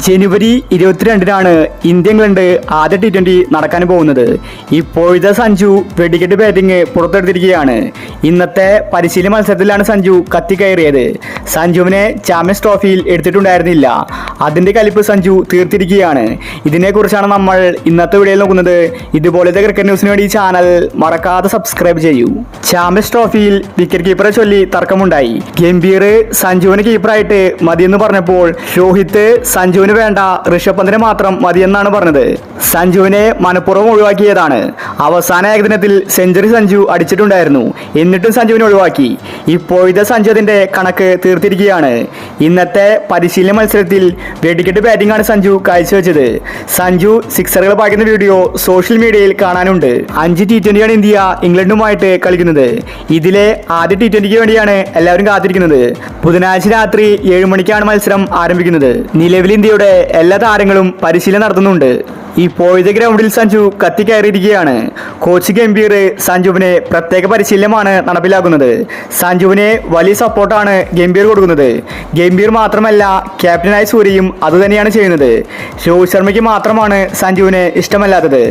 ജനുവരി 22-നാണ് India England ആദ്യ T20 നടക്കാൻ പോകുന്നത്. ഇപ്പോഴത്തെ സഞ്ജു വെടിക്കെട്ട് ബാറ്റിംഗ് പുറത്തെടുത്തിരിക്കുകയാണ്. ഇന്നത്തെ പരിശീലന മത്സരത്തിലാണ് സഞ്ജു കത്തിക്കയറിയത്. സഞ്ജുവിനെ ചാമ്പ്യൻസ് ട്രോഫിയിൽ എടുത്തിട്ടുണ്ടായിരുന്നില്ല. അതിന്റെ കലിപ്പ് സഞ്ജു തീർത്തിരിക്കുകയാണ്. ഇതിനെക്കുറിച്ചാണ് നമ്മൾ ഇന്നത്തെ വീഡിയോയിൽ നോക്കുന്നത്. ഇതുപോലത്തെ ക്രിക്കറ്റ് ന്യൂസിന് വേണ്ടി ചാനൽ മറക്കാതെ സബ്സ്ക്രൈബ് ചെയ്യൂ. ചാമ്പ്യൻസ് ട്രോഫിയിൽ വിക്കറ്റ് കീപ്പറെ ചൊല്ലി തർക്കമുണ്ടായി. ഗംഭീർ സഞ്ജുവിന് കീപ്പറായിട്ട് മതിയെന്ന് പറഞ്ഞപ്പോൾ രോഹിത് സഞ്ജുവിന് വേണ്ട ഋഷഭ് പന്തിനെ മാത്രം മതിയെന്നാണ് പറഞ്ഞത്. സഞ്ജുവിനെ മനഃപൂർവ്വം ഒഴിവാക്കിയതാണ്. അവസാന ഏകദിനത്തിൽ സെഞ്ചുറി സഞ്ജു അടിച്ചിട്ടുണ്ടായിരുന്നു. എന്നിട്ടും സഞ്ജുവിനെ ഒഴിവാക്കി. ഇപ്പോഴത്തെ സഞ്ജു അതിന്റെ കണക്ക് തീർത്തിരിക്കുകയാണ്. ഇന്നത്തെ പരിശീലന മത്സരത്തിൽ വെടിക്കെട്ട് ബാറ്റിംഗ് ആണ് സഞ്ജു കാഴ്ചവെച്ചത്. സഞ്ജു സിക്സറുകൾ പായിക്കുന്ന വീഡിയോ സോഷ്യൽ മീഡിയയിൽ കാണാനുണ്ട്. 5 T20 ഇന്ത്യ ഇംഗ്ലണ്ടുമായിട്ട് കളിക്കുന്നത്. ഇതിലെ ആദ്യ T20 വേണ്ടിയാണ് എല്ലാവരും കാത്തിരിക്കുന്നത്. ബുധനാഴ്ച രാത്രി 7 മണിക്കാണ് മത്സരം ആരംഭിക്കുന്നത്. നിലവിൽ ഇന്ത്യയുടെ എല്ലാ താരങ്ങളും പരിശീലനം നടത്തുന്നുണ്ട്. ഇപ്പോഴത്തെ ഗ്രൗണ്ടിൽ സഞ്ജു കത്തിക്കയറിയിരിക്കുകയാണ്. കോച്ച് ഗംഭീർ സഞ്ജുവിന് പ്രത്യേക പരിശീലനമാണ് നടപ്പിലാക്കുന്നത്. സഞ്ജുവിന് വലിയ സപ്പോർട്ടാണ് ഗംഭീർ കൊടുക്കുന്നത്. ഗംഭീർ മാത്രമല്ല, ക്യാപ്റ്റനായ സൂര്യയും അതുതന്നെയാണ് ചെയ്യുന്നത്. രോഹിത് ശർമ്മയ്ക്ക് മാത്രമാണ് സഞ്ജുവിനെ ഇഷ്ടമല്ലാത്തത്.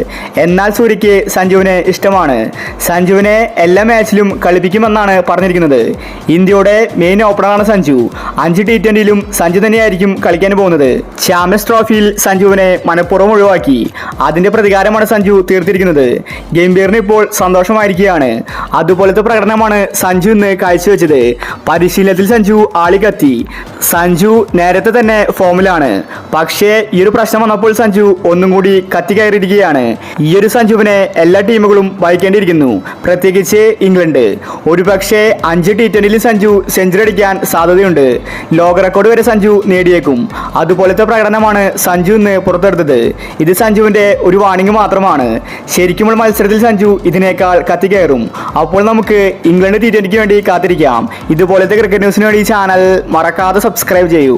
എന്നാൽ സൂര്യയ്ക്ക് സഞ്ജുവിനെ ഇഷ്ടമാണ്. സഞ്ജുവിനെ എല്ലാ മാച്ചിലും കളിപ്പിക്കുമെന്നാണ് പറഞ്ഞിരിക്കുന്നത്. ഇന്ത്യയുടെ മെയിൻ ഓപ്പണറാണ് സഞ്ജു. 5 T20 സഞ്ജു തന്നെയായിരിക്കും കളിക്കാൻ പോകുന്നത്. ചാമ്പ്യൻസ് ട്രോഫിയിൽ സഞ്ജുവിനെ മനഃപൂർവ്വം ഒഴിവാക്കി. അതിന്റെ പ്രതികാരമാണ് സഞ്ജു തീർത്തിരിക്കുന്നത്. ഗംഭീറിന് ഇപ്പോൾ സന്തോഷമായിരിക്കുകയാണ്. അതുപോലത്തെ പ്രകടനമാണ് സഞ്ജു ഇന്ന് കാഴ്ചവെച്ചത്. പരിശീലനത്തിൽ സഞ്ജു ആളിക്കത്തി. സഞ്ജു നേരത്തെ തന്നെ ഫോമിലാണ്. പക്ഷേ ഈ ഒരു പ്രശ്നം വന്നപ്പോൾ സഞ്ജു ഒന്നും കൂടി കത്തിക്കയറിയിരിക്കുകയാണ്. ഈ ഒരു സഞ്ജുവിനെ എല്ലാ ടീമുകളും വായിക്കേണ്ടിയിരിക്കുന്നു, പ്രത്യേകിച്ച് ഇംഗ്ലണ്ട്. ഒരുപക്ഷെ 5 T20 സഞ്ജു സെഞ്ചുറി അടിക്കാൻ സാധ്യതയുണ്ട്. ലോക റെക്കോർഡ് വരെ സഞ്ജു നേടിയേക്കും. അതുപോലത്തെ പ്രകടനമാണ് സഞ്ജു ഇന്ന് പുറത്തെടുത്തത്. ഇത് സഞ്ജുവിന്റെ ഒരു വാണിംഗ് മാത്രമാണ്. ശരിക്കുമുള്ള മത്സരത്തിൽ സഞ്ജു ഇതിനേക്കാൾ കത്തിക്കയറും. അപ്പോൾ നമുക്ക് ഇംഗ്ലണ്ട് T20 വേണ്ടി കാത്തിരിക്കാം. ഇതുപോലത്തെ ക്രിക്കറ്റ് ന്യൂസിന് വേണ്ടി ചാനൽ മറക്കാതെ സബ്സ്ക്രൈബ് ചെയ്യൂ.